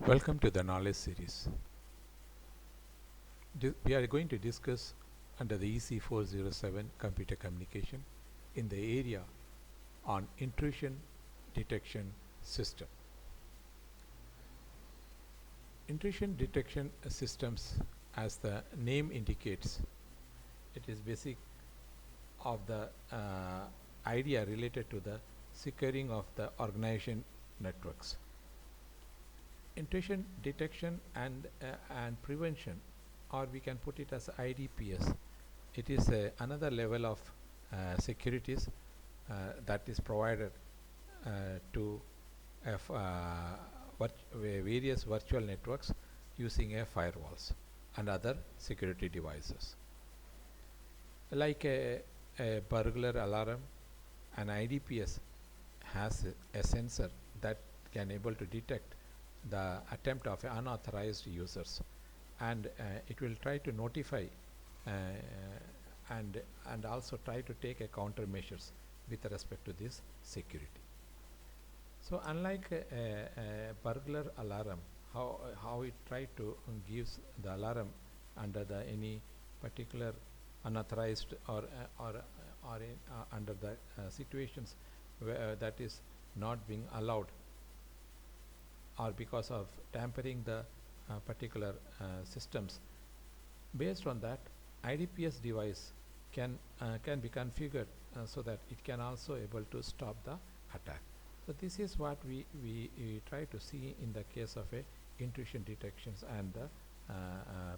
Welcome to the knowledge series. We are going to discuss under the EC 407 computer communication in the area on intrusion detection system. Intrusion detection systems, as the name indicates, it is basic of the idea related to the securing of the organization networks. Intrusion detection and prevention, or we can put it as IDPS. It is another level of securities that is provided to various virtual networks using firewalls and other security devices. Like a burglar alarm, an IDPS has a sensor that can able to detect the attempt of unauthorized users, and it will try to notify and also try to take a countermeasures with respect to this security. So unlike a burglar alarm, how it try to gives the alarm under the any particular unauthorized or under the situations where that is not being allowed, or because of tampering the particular systems. Based on that, IDPS device can be configured so that it can also able to stop the attack. So this is what we try to see in the case of a intrusion detections and the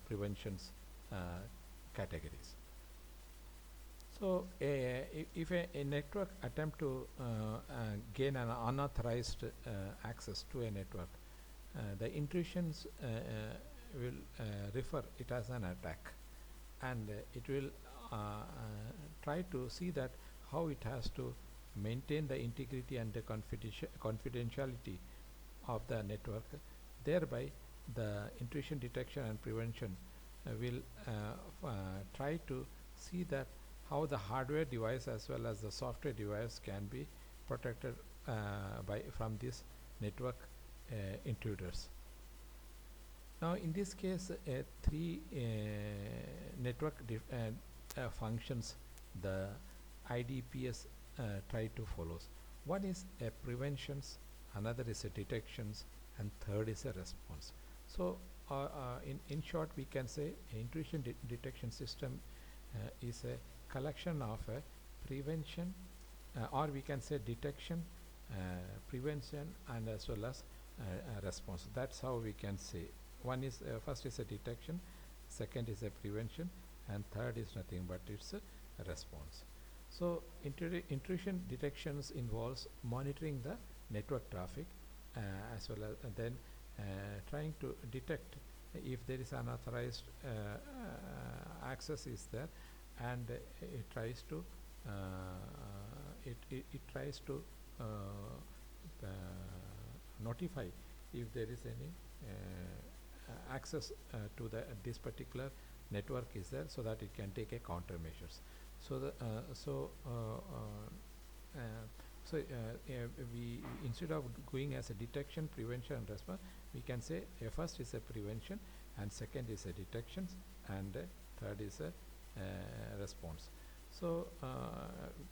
preventions categories. So if a network attempt to gain an unauthorized access to a network, the intrusions will refer it as an attack, and it will try to see that how it has to maintain the integrity and the confidentiality of the network. Thereby, the intrusion detection and prevention will try to see that how the hardware device as well as the software device can be protected from this network intruders. Now in this case, three network functions the IDPS try to follows. One is a preventions, another is a detections, and third is a response. So in short, we can say intrusion detection system is a collection of prevention, or we can say detection, prevention, and as well as response. That's how we can say. One is first is a detection, second is a prevention, and third is nothing but it's a response. So intrusion detections involves monitoring the network traffic as well as then trying to detect if there is unauthorized access is there, and it tries to notify if there is any access to this particular network is there, so that it can take a countermeasures. So we, instead of going as a detection, prevention, and response, we can say first is a prevention, and second is a detection, and third is a response. So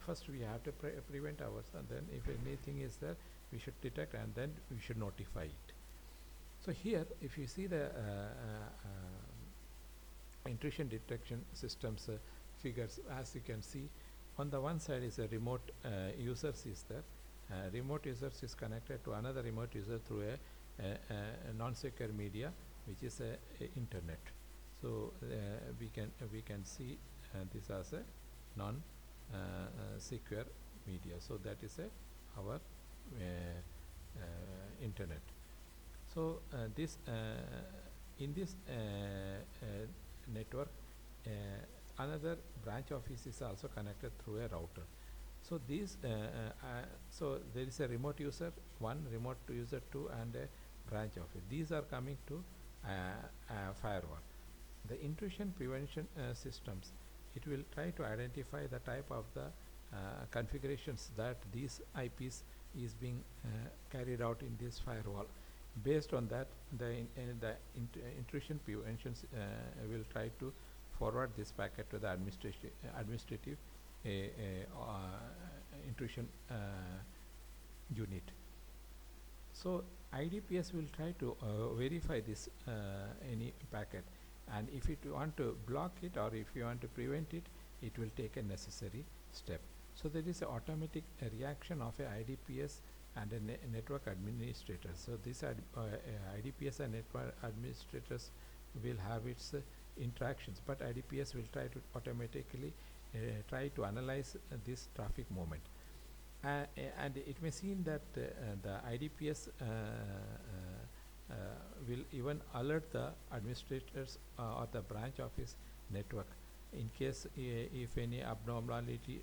first we have to prevent ours, and then if anything is there, we should detect, and then we should notify it. So here, if you see the intrusion detection systems figures, as you can see, on the one side is a remote users is there. Remote users is connected to another remote user through a non-secure media, which is a internet. So we can see this as a non-secure media. So that is our internet. So this in this network, another branch office is also connected through a router. So these so there is a remote user 1, remote user 2, and a branch office. These are coming to firewall. The intrusion prevention systems, it will try to identify the type of the configurations that these IPs is being carried out in this firewall. Based on that, the intrusion prevention will try to forward this packet to the administrative intrusion unit. So IDPS will try to verify this any packet, and if you want to block it or if you want to prevent it, it will take a necessary step. So there is an automatic reaction of a IDPS and a network administrator. So these IDPS and network administrators will have its interactions, but IDPS will try to automatically try to analyze this traffic movement. And it may seem that the IDPS will even alert the administrators or the branch office network in case if any abnormality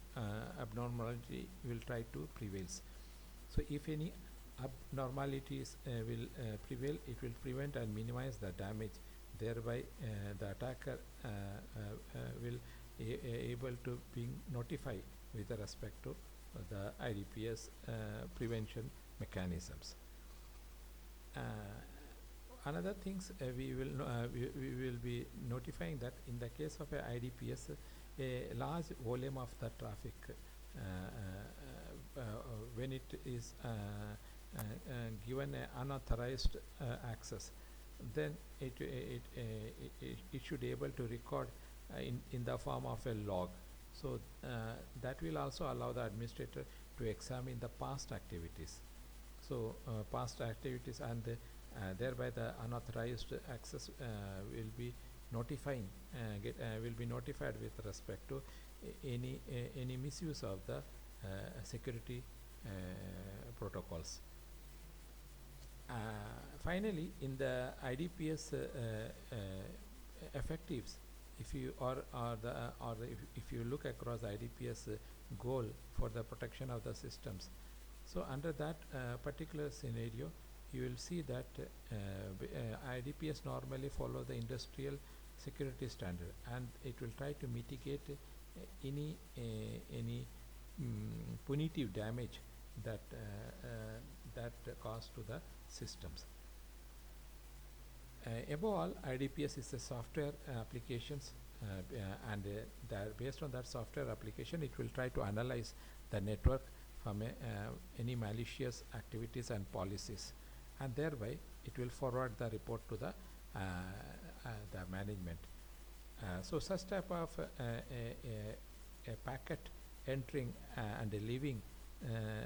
will try to prevails. So if any abnormalities will prevail, it will prevent and minimize the damage. Thereby the attacker will able to being notified with respect to the IDPS prevention mechanisms. Another things we will be notifying that in the case of a IDPS, a large volume of the traffic when it is given an unauthorized access, then it should able to record in the form of a log. So that will also allow the administrator to examine the past activities. So past activities, and thereby the unauthorized access will be notifying will be notified with respect to any misuse of the security protocols. Finally, in the IDPS effectives, if you if you look across IDPS goal for the protection of the systems, so under that particular scenario, you will see that IDPS normally follow the industrial security standard, and it will try to mitigate any punitive damage that caused to the systems. Above all, IDPS is a software applications, and based on that software application, it will try to analyze the network from any malicious activities and policies, and thereby it will forward the report to the management. So such type of a packet entering and leaving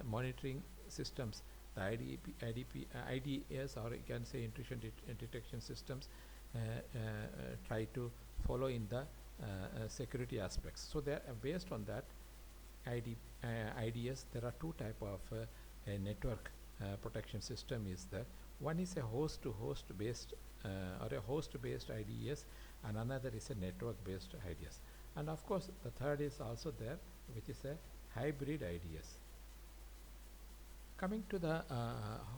monitoring systems, the IDS, or you can say intrusion detection systems, try to follow in the security aspects. So they based on that IDS, there are two type of a network protection system is there. One is a host-to-host based or a host-based IDS, and another is a network-based IDS. And of course, the third is also there, which is a hybrid IDS. Coming to the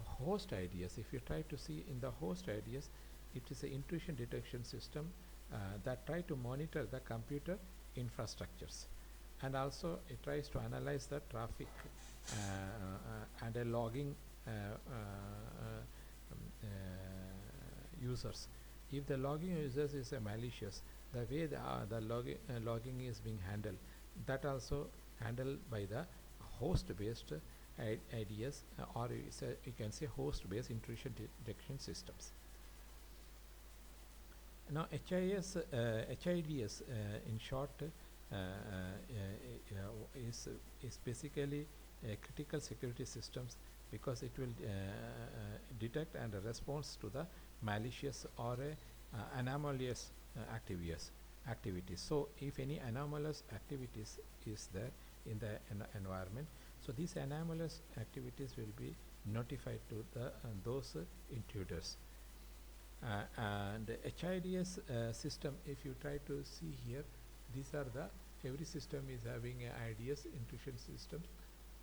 host IDS, if you try to see in the host IDS, it is an intrusion detection system that try to monitor the computer infrastructures, and also it tries to analyze the traffic and a logging users. If the logging users is a malicious, the way the logging is being handled, that also handled by the host-based IDS, or you can say host-based intrusion detection systems. Now HIDS in short is basically critical security systems, because it will detect and response to the malicious or anomalous activities. So if any anomalous activities is there in the environment, so these anomalous activities will be notified to the those intruders. And the HIDS system, if you try to see here, these are the every system is having a IDS intrusion system.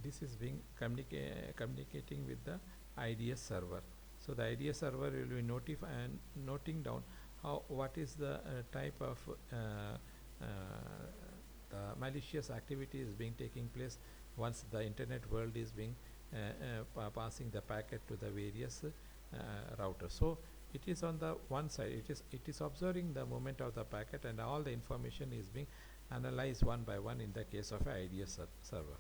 This is being communicating with the IDS server. So the IDS server will be noting down what is the type of the malicious activity is being taking place once the internet world is being passing the packet to the various router. So it is on the one side, it is observing the movement of the packet, and all the information is being analyzed one by one in the case of a IDS server.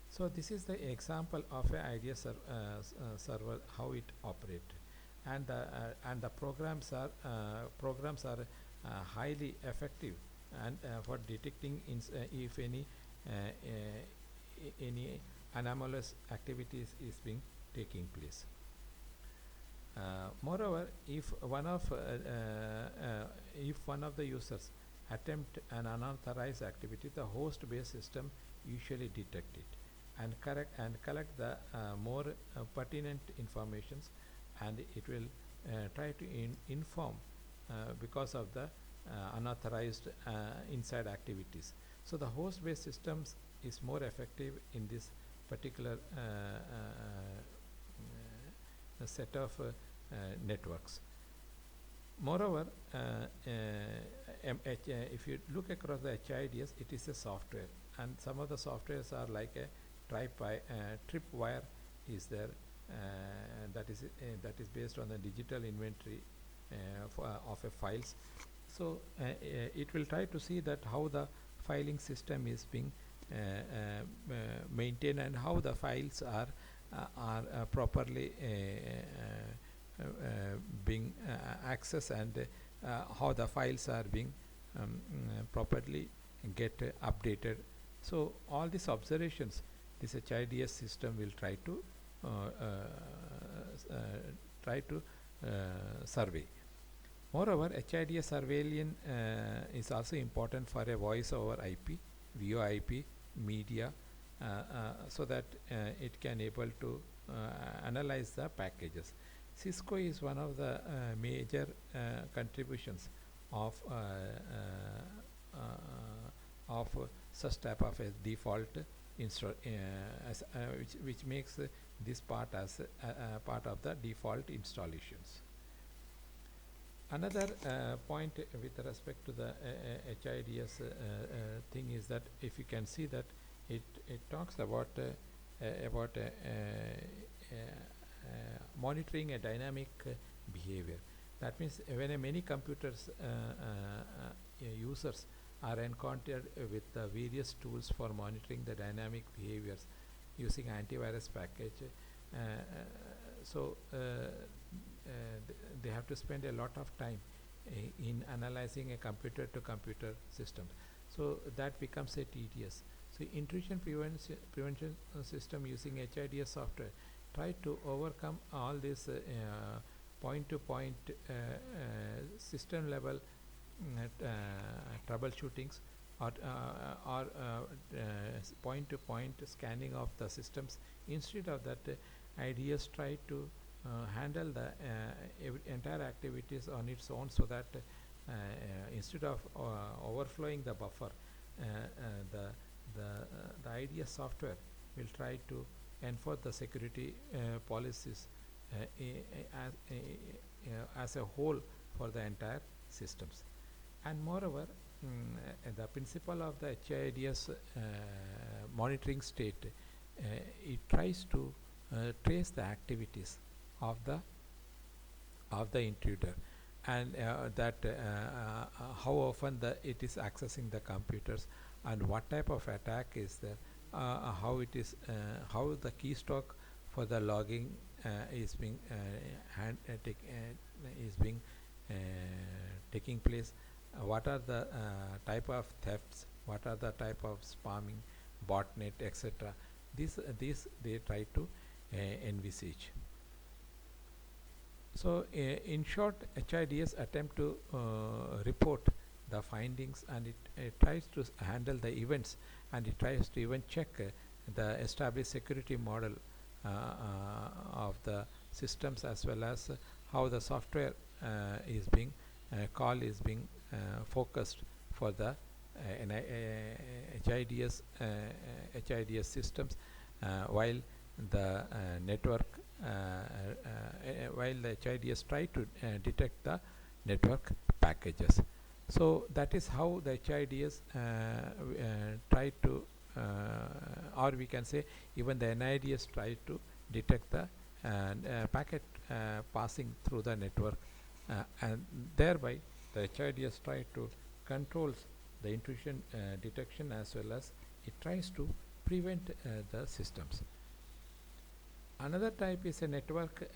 So this is the example of a IDS server, how it operates, and the programs are highly effective and for detecting if any anomalous activities is being taking place. Moreover, if one of the users attempt an unauthorized activity, the host-based system usually detect it and collect the more pertinent informations, and it will try to inform because of the unauthorized inside activities. So the host-based systems is more effective in this particular set of networks. Moreover, if you look across the HIDS, it is a software, and some of the softwares are like a tripwire is there, that is based on the digital inventory of a files. So it will try to see that how the filing system is being maintained, and how the files are properly being accessed, and how the files are being properly get updated. So all these observations this HIDS system will try to survey. Moreover, HIDS surveillance is also important for a voice over IP, VoIP, media, so that it can able to analyze the packages. Cisco is one of the major contributions of such type of a default which makes this part as part of the default installations. Another point with respect to the HIDS thing is that if you can see that it talks about monitoring a dynamic behavior. That means when many computers users are encountered with various tools for monitoring the dynamic behaviors using antivirus package, so they have to spend a lot of time in analyzing a computer to computer system, so that becomes a tedious. So intrusion prevention system using HIDS software try to overcome all these point to point system level troubleshootings, or point to point scanning of the systems. Instead of that, IDS try to handle the entire activities on its own, so that instead of overflowing the buffer, the IDS software will try to enforce the security policies as a whole for the entire systems. And moreover, the principle of the HIDS monitoring state, it tries to trace the activities of the intruder, and how often it is accessing the computers, and what type of attack is there, how the keystroke for the logging is being taking place, what are the type of thefts, what are the type of spamming, botnet, etc. These they try to envisage. So in short, HIDS attempt to report the findings, and it tries to handle the events, and it tries to even check the established security model of the systems, as well as how the software is being focused for the HIDS systems, while the network while the HIDS try to detect the network packages. So that is how the HIDS try to or we can say even the NIDS try to detect the and packet passing through the network, and thereby the HIDS try to controls the intrusion detection, as well as it tries to prevent the systems. Another type is a network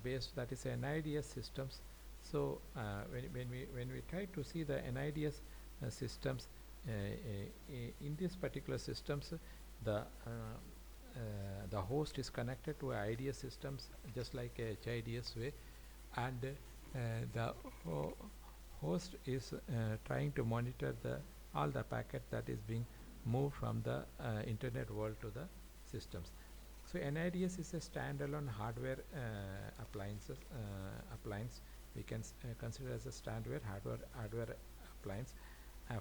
based, that is NIDS systems. So when we try to see the NIDS systems, in these particular systems, the host is connected to IDS systems just like a HIDS way, and the host is trying to monitor all the packet that is being moved from the internet world to the systems. So NIDS is a standalone hardware appliance. We can consider as a standard hardware appliance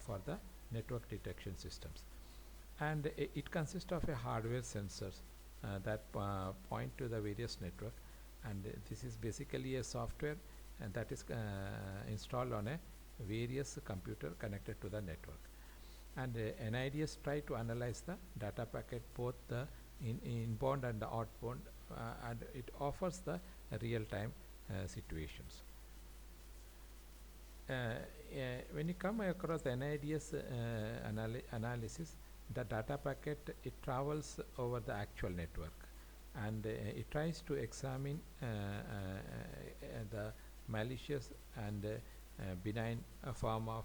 for the network detection systems, and it consists of a hardware sensors that point to the various network, and this is basically a software and that is installed on a various computer connected to the network. And NIDS try to analyze the data packet, both the inbound and the outbound, and it offers the real-time situations. When you come across the NIDS analysis, the data packet, it travels over the actual network, and it tries to examine the malicious and benign form of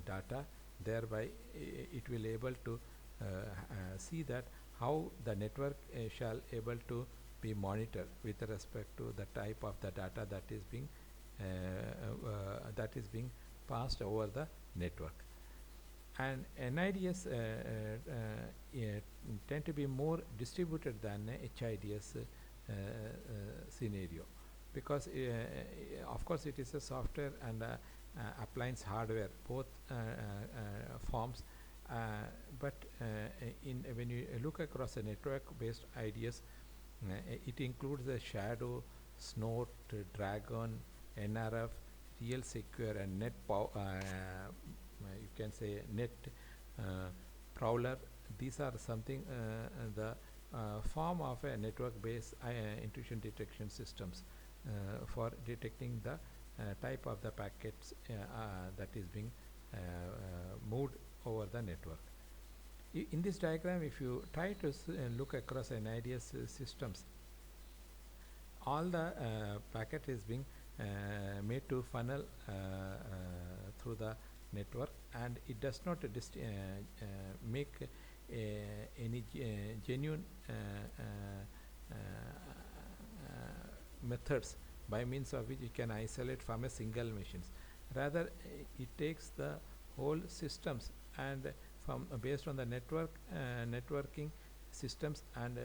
data. Thereby it will able to see that how the network shall able to be monitored with respect to the type of the data that is being passed over the network. And NIDS tend to be more distributed than HIDS scenario, because of course it is a software and appliance hardware, both forms, but when you look across a network based IDS, it includes the Shadow, Snort, Dragon, NRF, Real Secure, and Net you can say Net Prowler. These are something the form of a network based intrusion detection systems for detecting the type of the packets that is being moved over the network. In this diagram, if you try to look across NIDS systems, all the packet is being made to funnel through the network, and it does not make any genuine methods by means of which you can isolate from a single machines. Rather, it takes the whole systems, and from based on the networking systems, and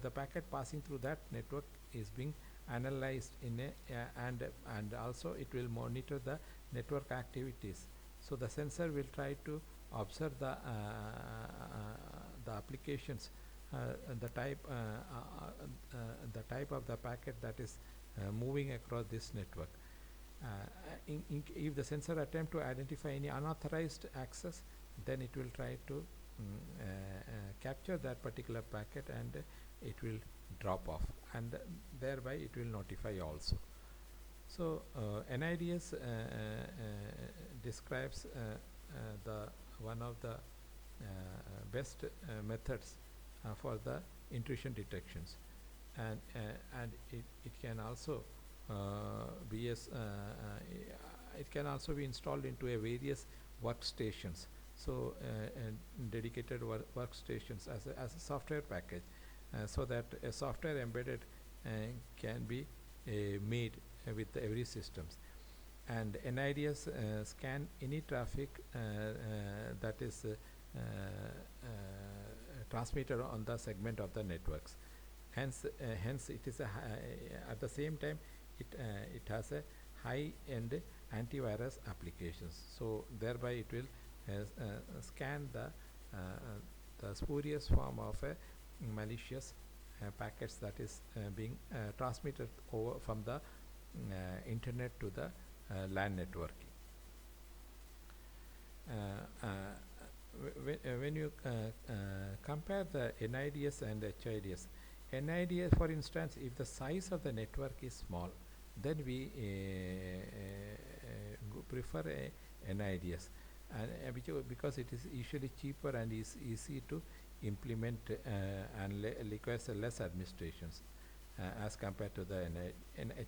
the packet passing through that network is being analyzed in a and also it will monitor the network activities. So the sensor will try to observe the applications, the type of the packet that is moving across this network. If the sensor attempt to identify any unauthorized access, then it will try to capture that particular packet, and it will drop off, and thereby it will notify also. So NIDS describes the one of the best methods for the intrusion detections, and it can also be it can also be installed into a various workstations. So dedicated workstations as a software package, so that a software embedded can be made with every systems. And NIDS scan any traffic that is transmitted on the segment of the networks. Hence it is at the same time it has a high-end antivirus applications. So thereby it will scan the spurious form of a malicious packets that is being transmitted over from the internet to the LAN networking. when you compare the NIDS and HIDS, NIDS, for instance, if the size of the network is small, then we prefer a NIDS, and because it is usually cheaper and is easy to implement and requires less administrations as compared to the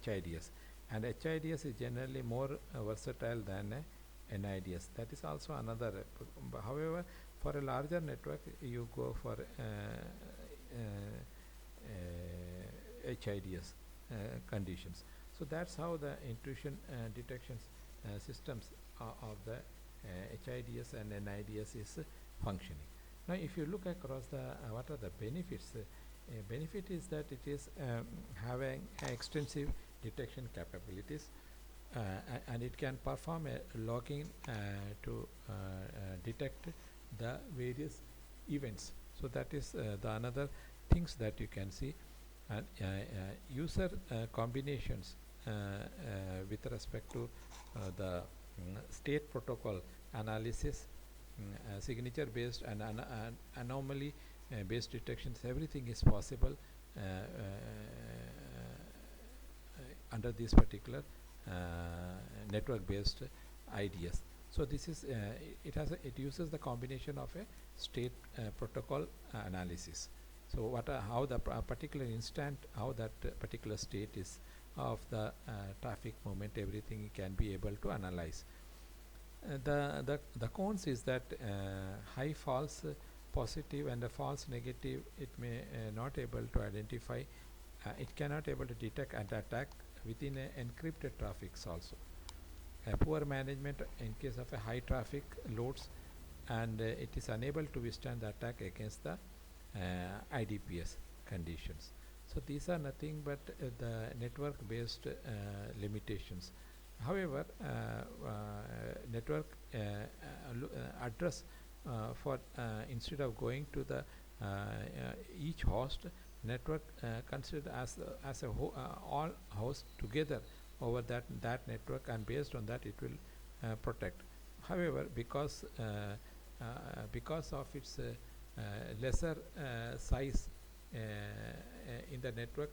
HIDS. And HIDS is generally more versatile than NIDS. That is also another. However, for a larger network, you go for HIDS conditions. So that's how the intrusion detection systems of the HIDS and NIDS is functioning. Now, if you look across the what are the benefits? Benefit is that it is having extensive detection capabilities, and it can perform a logging to detect the various events. So that is the another things that you can see. And user combinations with respect to the state protocol analysis, signature based and anomaly based detections, everything is possible under this particular network based IDS. So this is it uses the combination of a state protocol analysis. So how the particular instant, how that particular state is of the traffic movement, everything can be able to analyze. The cons is that high false positive and a false negative, it may not able to identify, it cannot able to detect and attack within encrypted traffics also. Poor management in case of a high traffic loads, and it is unable to withstand the attack against the IDPS conditions. So these are nothing but the network based limitations. However, network address for instead of going to the each host, network considered as a all hosts together over that network, and based on that it will protect. However, because of its lesser size in the network,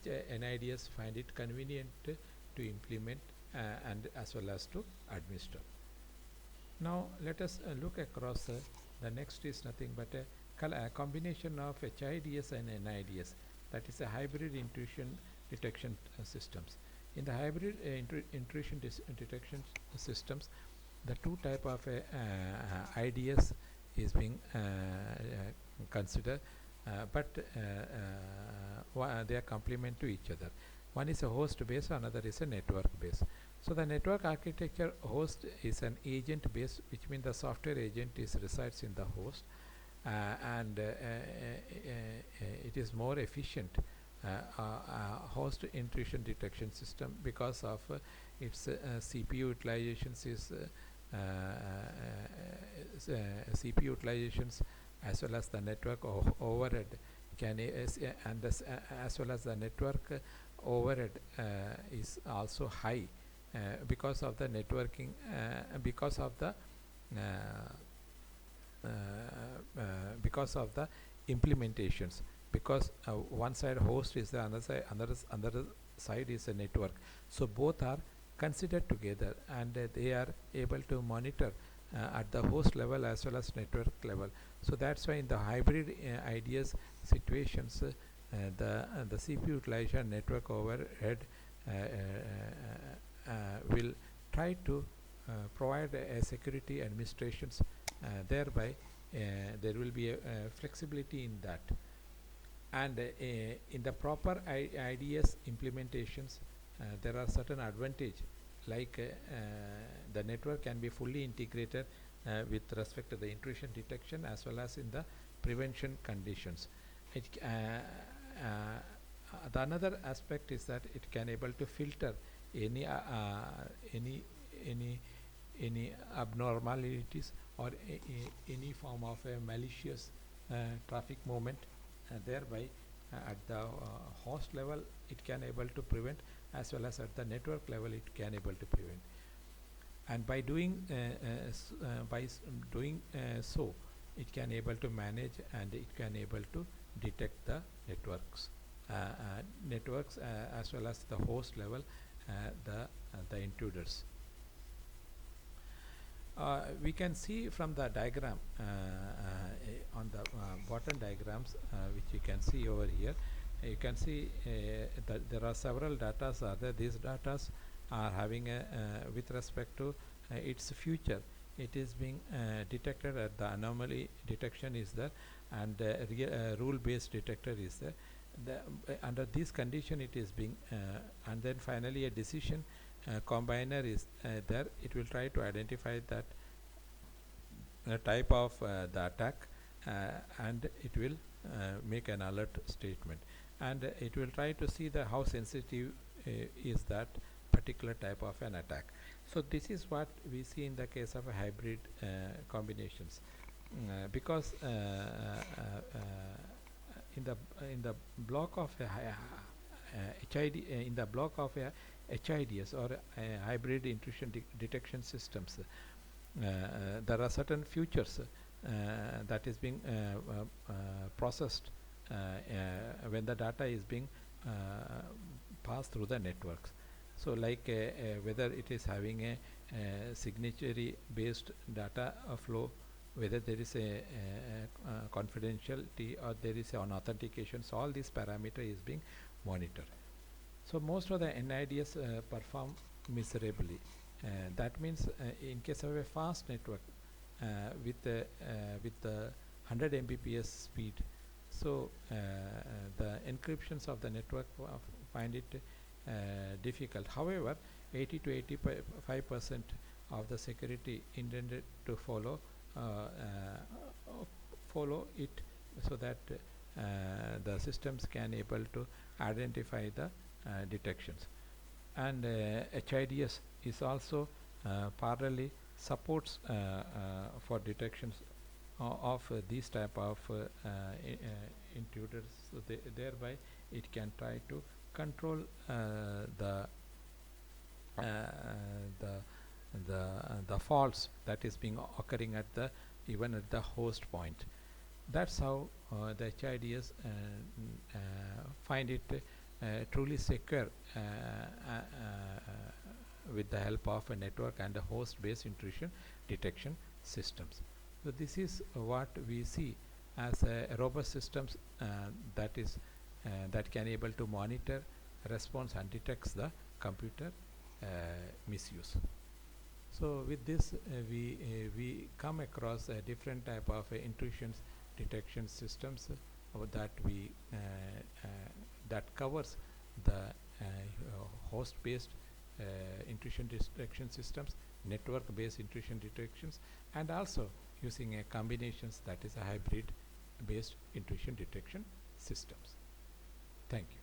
NIDS find it convenient to implement and as well as to administer. Now let us look across. The next is nothing but a combination of HIDS and NIDS, that is a hybrid intrusion detection systems. In the hybrid intrusion detection systems, the two type of IDS is being considered, but they are complement to each other. One is a host based, another is a network based. So the network architecture host is an agent based, which means the software agent resides in the host, and it is more efficient host intrusion detection system because of its CPU utilizations is CPU utilizations, as well as the network overhead can and as well as the network overhead is also high because of the networking, because of the implementations, because one side host is the another side is a network, so both are considered together, and they are able to monitor at the host level as well as network level. So that's why in the hybrid IDS situations, the CPU utilization, network overhead will try to provide a security administrations, thereby there will be a flexibility in that. And in the proper IDS implementations, there are certain advantage, like the network can be fully integrated with respect to the intrusion detection as well as in the prevention conditions. The another aspect is that it can able to filter any abnormalities or any form of a malicious traffic movement, thereby at the host level it can able to prevent, as well as at the network level it can able to prevent. And by doing so, it can able to manage and it can able to detect the networks as well as the host level, the intruders. We can see from the diagram on the bottom diagrams, which you can see over here. You can see that there are several datas are there. These datas are having a with respect to its future. It is being detected at the anomaly detection is there, and rule-based detector is there. Under this condition, it is being and then finally a decision combiner is there. It will try to identify that type of the attack, and it will make an alert statement, and it will try to see the how sensitive is that particular type of an attack. So this is what we see in the case of a hybrid combinations, because in the block of a HID in the block of a HIDS or hybrid intrusion detection systems, there are certain features that is being processed when the data is being passed through the networks. So like whether it is having a signatory based data flow, whether there is a confidentiality or there is an authentication. So all these parameter is being monitored. So most of the NIDS perform miserably. That means in case of a fast network with the 100 Mbps speed, so the encryptions of the network find it difficult. However, 80 to 85% of the security intended to follow it, so that the systems can able to identify the detections. And HIDS is also parallelly supports for detections of these type of intruders. So thereby it can try to control the faults that is being occurring at the even at the host point. That's how the HIDS find it truly secure with the help of a network and a host-based intrusion detection systems. So this is what we see as a robust systems that is that can able to monitor, response, and detects the computer misuse. So with this we come across a different type of intrusions detection systems that we that covers the host-based intrusion detection systems, network-based intrusion detections, and also using a combinations that is a hybrid-based intrusion detection systems. Thank you.